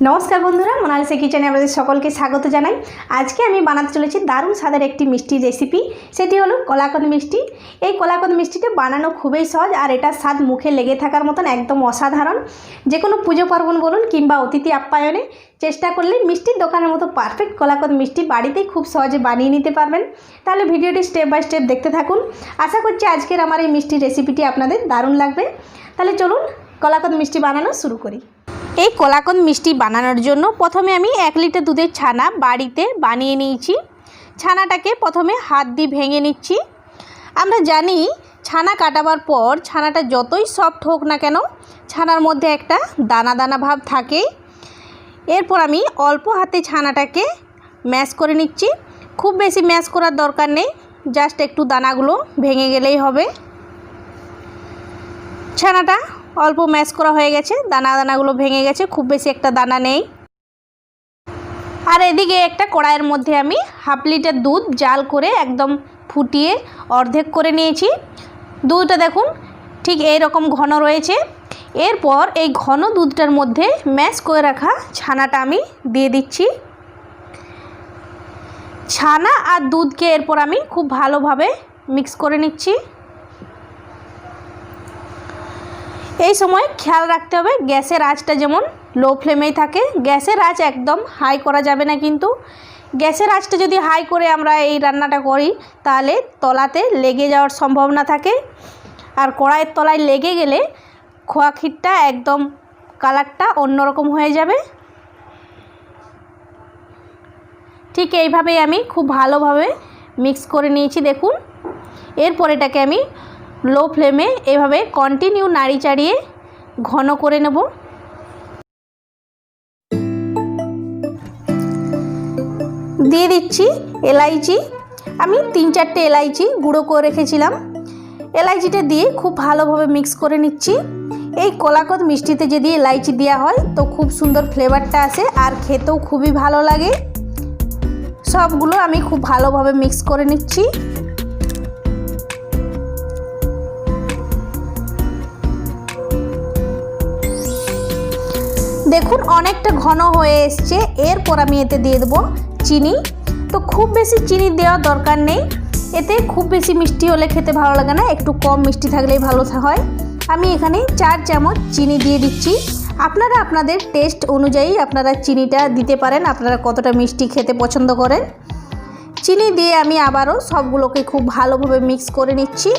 नमस्कार बंधुरा मोनालिसा किचेने आपनादेर सकलके स्वागत जानाई। आज के आमी बानाते चलेछि दारुण स्वादेर एकटी मिष्टि रेसिपि, सेटी हलो कलाकंद मिष्टि। এই কলাকন্দ মিষ্টিটা বানানো খুবই সহজ আর এটা স্বাদ মুখে লেগে থাকার মতন একদম অসাধারণ। যে কোনো পুজো পার্বণ বলুন কিংবা অতিথি আপ্যায়নে চেষ্টা করলে মিষ্টির দোকানের মতো পারফেক্ট কলাকন্দ মিষ্টি বাড়িতেই খুব সহজে বানিয়ে নিতে পারবেন। তাহলে ভিডিওটি স্টেপ বাই স্টেপ দেখতে থাকুন। আশা করছি আজকের আমার এই মিষ্টি রেসিপিটি আপনাদের দারুণ লাগবে। তাহলে চলুন কলাকন্দ মিষ্টি বানানো শুরু করি। এই কলাকন্দ মিষ্টি বানানোর জন্য প্রথমে আমি 1 লিটার দুধের ছানা বাড়িতে বানিয়ে নিয়েছি। ছানাটাকে প্রথমে হাত দিয়ে ভেঙে নিচ্ছি। আমরা জানি ছানা কাটাবার পর ছানাটা যতই সফট হোক না কেন ছানার মধ্যে একটা দানা দানা ভাব থাকে। এরপর আমি অল্প হাতে ছানাটাকে ম্যাশ করে নিচ্ছি। খুব বেশি ম্যাশ করার দরকার নেই, জাস্ট একটু দানাগুলো ভেঙে গেলেই হবে। ছানাটা অল্প ম্যাশ করা হয়ে গেছে, দানাগুলো ভেঙে গেছে, খুব বেশি একটা দানা নেই। আর এদিকে একটা কড়াইয়ের মধ্যে আমি 1/2 লিটার দুধ জাল করে একদম ফুটিয়ে অর্ধেক করে নিয়েছি। দুধটা দেখুন ঠিক এই রকম ঘন রয়েছে। এরপর এই ঘন দুধটার মধ্যে ম্যাশ করে রাখা ছানাটা আমি দিয়ে দিচ্ছি। ছানা আর দুধকে এরপর আমি খুব ভালোভাবে মিক্স করে নিচ্ছি। এই সময় খেয়াল রাখতে হবে গ্যাসের আঁচটা যেমন লো ফ্লেমেই থাকে। গ্যাসের আঁচ একদম হাই করা যাবে না, কিন্তু গ্যাসের আঁচটা যদি হাই করে আমরা এই রান্নাটা করি তাহলে তলাতে লেগে যাওয়ার সম্ভাবনা থাকে। আর কড়াইয়ের তলায় লেগে গেলে খোয়া ক্ষীরটা একদম কালারটা অন্যরকম হয়ে যাবে। ঠিক এইভাবেই আমি খুব ভালোভাবে মিক্স করে নিয়েছি দেখুন। এরপর এটাকে আমি লো ফ্লেমে এভাবে কন্টিনিউ নাড়ি চাড়িয়ে ঘন করে নেব। দিয়ে দিচ্ছি এলাইচি। আমি 3-4টে এলাইচি গুঁড়ো করে রেখেছিলাম। এলাইচিটা দিয়ে খুব ভালোভাবে মিক্স করে নিচ্ছি। এই কলাকন্দ মিষ্টিতে যদি এলাইচি দেওয়া হয় তো খুব সুন্দর ফ্লেভারটা আসে আর খেতেও খুবই ভালো লাগে। সবগুলো আমি খুব ভালোভাবে মিক্স করে নিচ্ছি। দেখুন অনেকটা ঘন হয়ে এসছে। এরপর আমি এতে দিয়ে দেবো চিনি। তো খুব বেশি চিনি দেওয়ার দরকার নেই, এতে খুব বেশি মিষ্টি হলে খেতে ভালো লাগে না, একটু কম মিষ্টি থাকলেই ভালো হয়। আমি এখানে 4 চামচ চিনি দিয়ে দিচ্ছি। আপনারা আপনাদের টেস্ট অনুযায়ী আপনারা চিনিটা দিতে পারেন, আপনারা কতটা মিষ্টি খেতে পছন্দ করেন। চিনি দিয়ে আমি আবারও সবগুলোকে খুব ভালোভাবে মিক্স করে নিচ্ছি।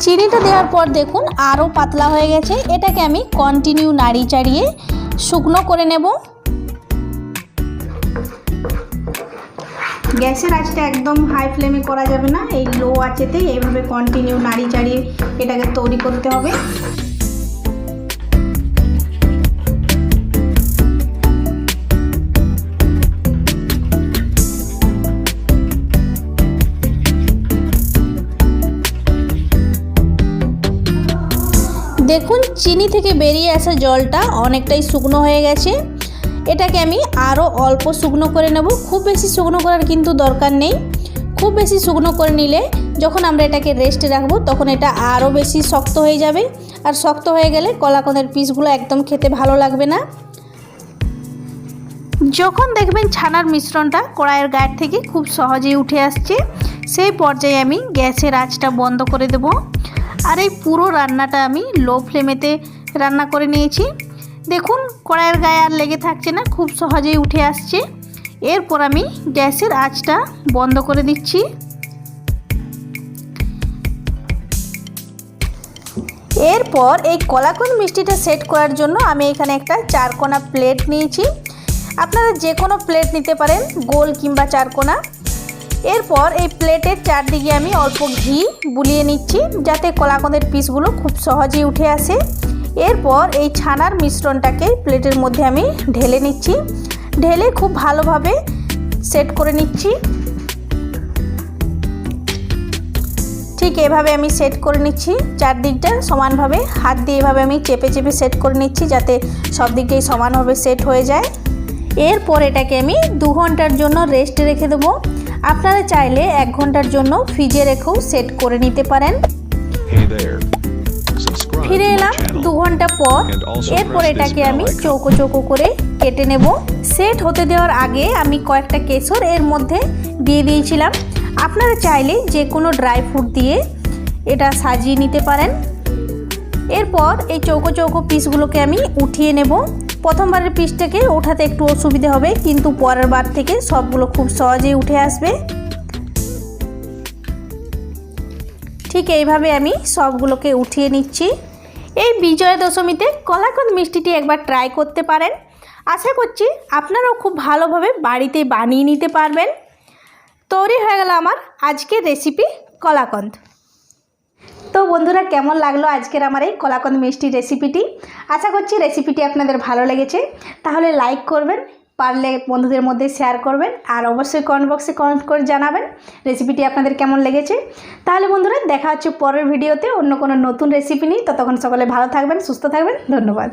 চিনিটা দেওয়ার পর দেখুন আরও পাতলা হয়ে গেছে। এটাকে আমি কন্টিনিউ নাড়ি চাড়িয়ে শুকনো করে নেব। গ্যাসের আঁচটা একদম হাই ফ্লেমে করা যাবে না, এই লো আঁচেতে এইভাবে কন্টিনিউ নাড়ি চাড়িয়ে এটাকে তৈরি করতে হবে। দেখুন চিনি থেকে বেরিয়ে আসা জলটা অনেকটাই শুকনো হয়ে গেছে। এটাকে আমি আরও অল্প শুকনো করে নেব। খুব বেশি শুকনো করার কিন্তু দরকার নেই। খুব বেশি শুকনো করে নিলে যখন আমরা এটাকে রেস্টে রাখবো তখন এটা আরও বেশি শক্ত হয়ে যাবে, আর শক্ত হয়ে গেলে কলাকন্দের পিসগুলো একদম খেতে ভালো লাগবে না। যখন দেখবেন ছানার মিশ্রণটা কড়াইয়ের গায়ের থেকে খুব সহজেই উঠে আসছে, সেই পর্যায়ে আমি গ্যাসের আঁচটা বন্ধ করে দেব। আর এই পুরো রান্নাটা আমি লো ফ্লেমেতে রান্না করে নিয়েছি। দেখুন কড়াইয়ের গায়ে আর লেগে থাকছে না, খুব সহজেই উঠে আসছে। এরপর আমি গ্যাসের আঁচটা বন্ধ করে দিচ্ছি। এরপর এই কলাকন্দ মিষ্টিটা সেট করার জন্য আমি এখানে একটা 4 কোনা প্লেট নিয়েছি। আপনারা যে কোনো প্লেট নিতে পারেন, গোল কিংবা 4 কোনা। এরপর এই প্লেটের চারদিকে আমি অল্প ঘি বুলিয়ে নিচ্ছি যাতে কলাকন্দের পিসগুলো খুব সহজেই উঠে আসে। এরপর এই ছানার মিশ্রণটাকে প্লেটের মধ্যে আমি ঢেলে নিচ্ছি। ঢেলে খুব ভালোভাবে সেট করে নিচ্ছি। ঠিক এভাবে আমি সেট করে নিচ্ছি চারদিকটা সমানভাবে। হাত দিয়ে এভাবে আমি চেপে চেপে সেট করে নিচ্ছি যাতে সব দিকটাই সমানভাবে সেট হয়ে যায়। এরপর এটাকে আমি 2 ঘন্টার জন্য রেস্টে রেখে দেবো। আপনারা চাইলে 1 ঘন্টার জন্য ফ্রিজে রেখেও সেট করে নিতে পারেন। ফিরে এলাম 2 ঘন্টা পর এরপর এটাকে আমি চৌকো চৌকো করে কেটে নেব। সেট হতে দেওয়ার আগে আমি কয়েকটা কেশর এর মধ্যে দিয়ে দিয়েছিলাম। আপনারা চাইলে যে কোনো ড্রাই ফ্রুট দিয়ে এটা সাজিয়ে নিতে পারেন। এরপর এই চৌকো চৌকো পিসগুলোকে আমি উঠিয়ে নেব। প্রথমবারের পিসটাকে ওঠাতে একটু অসুবিধা হবে, কিন্তু পরের বার থেকে সবগুলো খুব সহজেই উঠে আসবে। ঠিক এইভাবে আমি সবগুলোকে উঠিয়ে নিচ্ছি। এই বিজয়া দশমীতে কলাকন্দ মিষ্টিটি একবার ট্রাই করতে পারেন। আশা করছি আপনারাও খুব ভালোভাবে বাড়িতে বানিয়ে নিতে পারবেন। তৈরি হয়ে গেল আমার আজকের রেসিপি কলাকন্দ। তো বন্ধুরা, কেমন লাগলো আজকের আমার এই কলাকন্দ মিষ্টি রেসিপিটি? আশা করছি রেসিপিটি আপনাদের ভালো লেগেছে। তাহলে লাইক করবেন, পারলে বন্ধুদের মধ্যে শেয়ার করবেন, আর অবশ্যই কমেন্ট বক্সে কমেন্ট করে জানাবেন রেসিপিটি আপনাদের কেমন লেগেছে। তাহলে বন্ধুরা, দেখা হচ্ছে পরের ভিডিওতে অন্য কোনো নতুন রেসিপি নিয়ে। ততক্ষণ সকলে ভালো থাকবেন, সুস্থ থাকবেন। ধন্যবাদ।